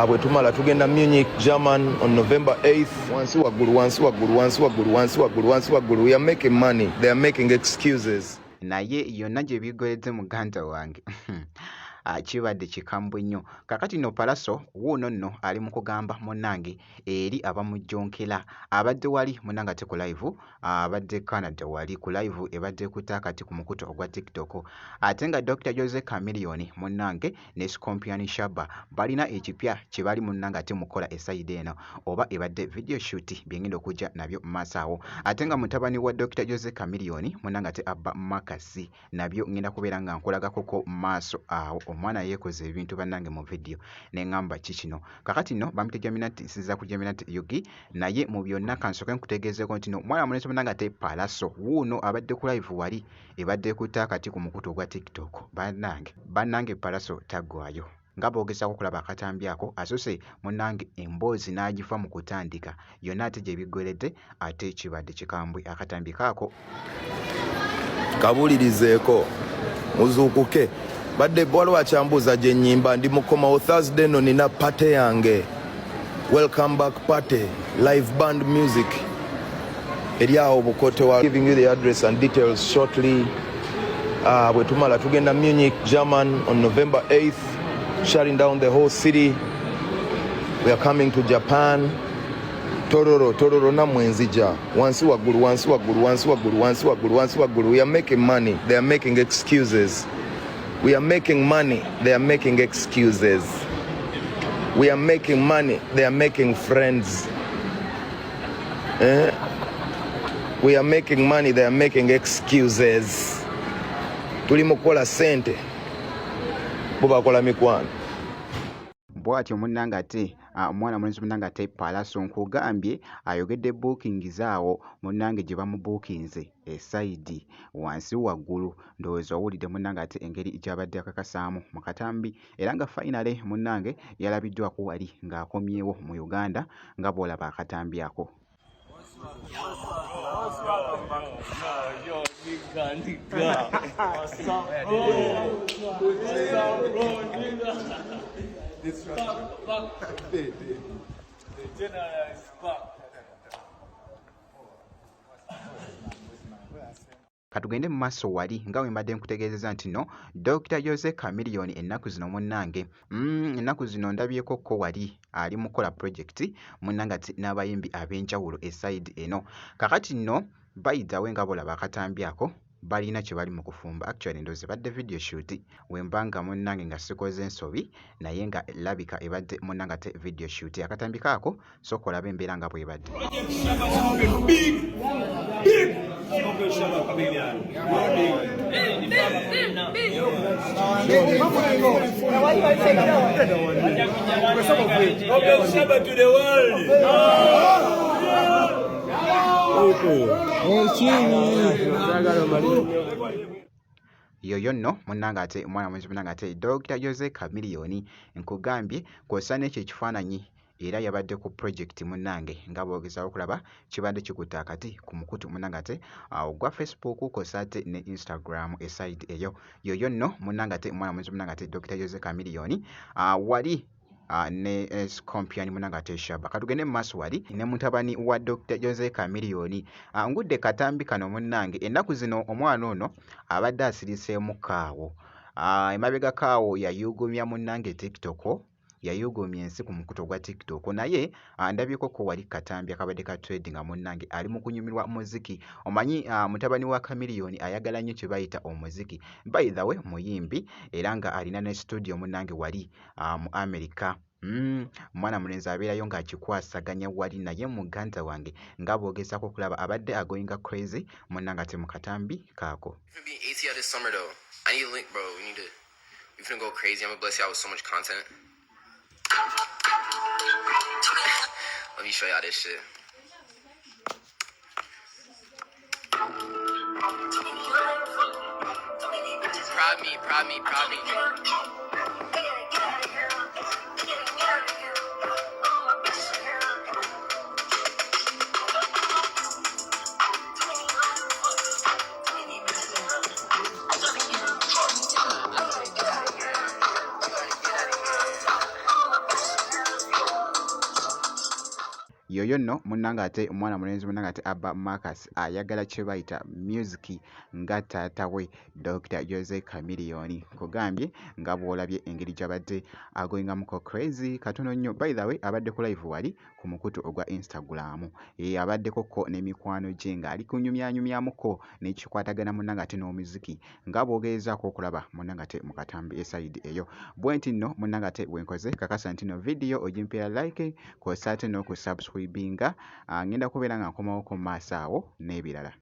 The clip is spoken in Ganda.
bwe tumala tugenda Munich, German on November 8th. Wansi waggulu. We are making money. They are making excuses. Naye yonna gye bigoledde muganda wange kibadde kikambwe nnyo. Kakati no Palaso wuuno nno ali mu kugamba munnange eri abamujjonkera. Abadde wali munnange ate ku live, abadde Canada wali ku live ebadde kutakati ku mukuto ogwa TikTok. Ate nga Dr. Jose Chameleone munnange ne Scorpion Shaba balina ekipya kye bali munnange ate mukola eside eno, oba ebadde video shoot byengenda okujja nabyo maaso awo. Ate nga mutabani wa Dr. Jose Chameleone munnange ate Abba Makasi nabyo ngenda kubeera nga nkolagakoko maaso awo. Omwana yeekoze ebintu bannange mu video neŋŋamba kikino. Kakati nno bamutejaminati nsinza kujaminati Yugi, naye mu byonna kansooke nkutegeezeeko nti no mwana mulenzi munnange ate Palaso wuuno abadde ku live wali ebadde kutakati ku mukutu ogwa TikTok. Bannange Palaso taggwayo nga boogezaako okulaba akatambi ako asose munnange emboozi n'agifa mu kutandika yonna ate gye biggweredde ate kibadde kikambwe akatambi kaako. Kabulirizeeko muzuukuke. Badde waliwo akyambuuza gye nnyimba ndi mukomawo Thursday no nina pate yange, welcome back party, live band music eri awo Bukote wa giving you the address and details shortly. Bwe tumala tugenda Munich, German on November 8th, shutting down the whole city. We are coming to Japan. Tororo na mwenzija wansi waggulu. We are making money. They are making excuses. We are making money. They are making excuses. We are making money. They are making friends. We are making money. They are making excuses. Tuli mukola sente bubakola mikwano. Bwatyo munnange ate omwana mulenzi munnange ate Palaso nkugambye ayogedde booking zaawo munnange gye bamubuukinze esayidi wansi waggulu. Ndowooza owulidde munnange ate engeri gy'abadde akakasaamu mu katambi, era nga finale munnange yalabiddwako wali ng'akomyewo mu Uganda nga bw'olaba akatambi ako. Katugende mu maaso wali nga we mbadde nkutegeezeza nti no Dr. Jose Chameleone ennaku zino munnange ennaku zino ndabyeko ko wali ali mukola project munnange ati n'abayimbi ab'enjawulo eside eno. Kakati nno bayidawe nga bolaba akatambi ako balina kye bali mu kufumba. Actually ndowooza badde video shoot wembanga munnange nga sikoze ensobi naye nga labika ebadde munnange ate video shoot. Akatambi kaako sooka olabe embeera nga bwebadde. Yoyo nno munnange ate omwana mwenzi munnange ate Dr. Jose Chameleone nkugambye kw'ossa n'ekyo ekifaananyi era yabadde ku project munnange nga bw'ogezaako okulaba kibadde kikutte akati ku mukutu munnange ate ogwa Facebook kw'ossa ate ne Instagram eside eyo. Yoyo nno munnange ate omwana mwenzi munnange ate Dr. Jose Chameleone wali ne Scorpion munnange ate Shaba. Katugende mu maaso wali ne mutabani wa Dr. Jose Chameleone. Ngudde katambi kano munnange ennaku zino omwana ono abadde asiriseemu kaawo. Emabega kaawo yayugumya munnange TikTok, yayugumya ensi ku mukuto gwa TikTok, naye ndabyeko ko wali katambi akabadde ka trade nga munnange ali mu kunyumirwa muziki. Omanyi mutabani wa Chameleone ayagala nnyo kye bayita omuziki. By the way muyimbi era nga alina ne studio munnange wali mu America. Mwana mulenzi abeerayo ng'akikwasaganya wali naye muganda wange nga bw'ogezaako okulaba abadde agoyinga crazy munnange ate mu katambi kaako. I need a link, bro. We finna go crazy. I'm gonna bless y'all with so much content. Let me show y'all this shit. Prod me. yoyo nno munnange ate omwana mulenzi munnange ate Abba Marcus ayagala kye bayita music nga taata we Dr. Jose Chameleone. Kugambye nga bw'olabye engeri gy'abadde agoyingamuko crazy katono nnyo. By the way abadde ku live wali ku mukutu ogwa Instagram. Abaddekoko n'emikwano gye ng'ali kunyumyanyumyamuko n'ekikwatagana munnange ate n'omuziki nga bw'ogezaako okulaba munnange ate mu katambi esayidi eyo. Bwe nti nno munnange ate bwenkoze kakasa nti no video ogimpeera like kw'ossa ate n'okusubscribinga ngenda kubeera nga nkomawoko mu maaso awo n'ebirala.